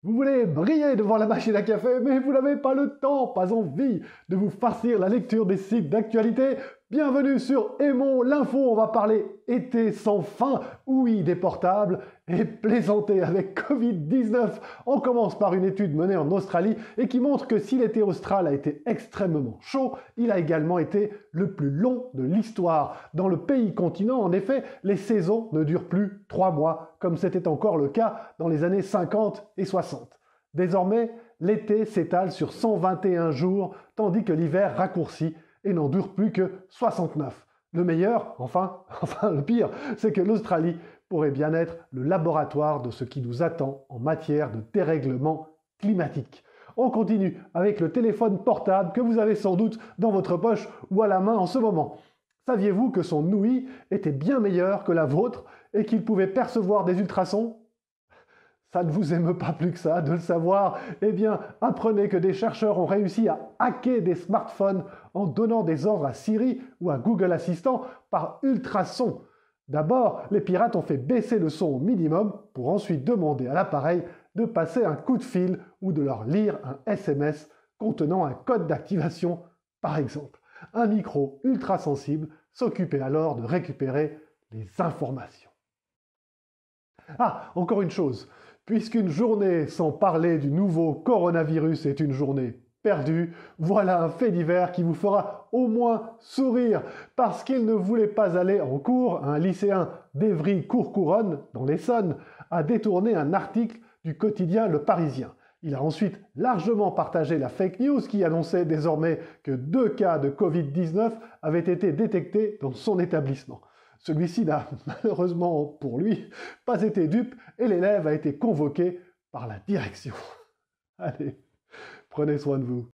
Vous voulez briller devant la machine à café, mais vous n'avez pas le temps, pas envie de vous farcir la lecture des sites d'actualité. Bienvenue sur Aimons l'info, on va parler été sans fin, oui des portables et plaisanter avec Covid-19. On commence par une étude menée en Australie et qui montre que si l'été austral a été extrêmement chaud, il a également été le plus long de l'histoire. Dans le pays continent, en effet, les saisons ne durent plus 3 mois, comme c'était encore le cas dans les années 50 et 60. Désormais, l'été s'étale sur 121 jours, tandis que l'hiver raccourcit et n'en dure plus que 69. Le meilleur, enfin le pire, c'est que l'Australie pourrait bien être le laboratoire de ce qui nous attend en matière de dérèglement climatique. On continue avec le téléphone portable que vous avez sans doute dans votre poche ou à la main en ce moment. Saviez-vous que son ouïe était bien meilleur que la vôtre et qu'il pouvait percevoir des ultrasons ? Ça ne vous émeut pas plus que ça de le savoir? Eh bien, apprenez que des chercheurs ont réussi à hacker des smartphones en donnant des ordres à Siri ou à Google Assistant par ultrasons. D'abord, les pirates ont fait baisser le son au minimum pour ensuite demander à l'appareil de passer un coup de fil ou de leur lire un SMS contenant un code d'activation, par exemple. Un micro ultrasensible s'occupait alors de récupérer les informations. Ah, encore une chose. Puisqu'une journée sans parler du nouveau coronavirus est une journée perdue, voilà un fait divers qui vous fera au moins sourire. Parce qu'il ne voulait pas aller en cours, un lycéen d'Évry-Courcouronnes, dans l'Essonne, a détourné un article du quotidien Le Parisien. Il a ensuite largement partagé la fake news qui annonçait désormais que 2 cas de Covid-19 avaient été détectés dans son établissement. Celui-ci n'a, malheureusement pour lui, pas été dupe et l'élève a été convoqué par la direction. Allez, prenez soin de vous.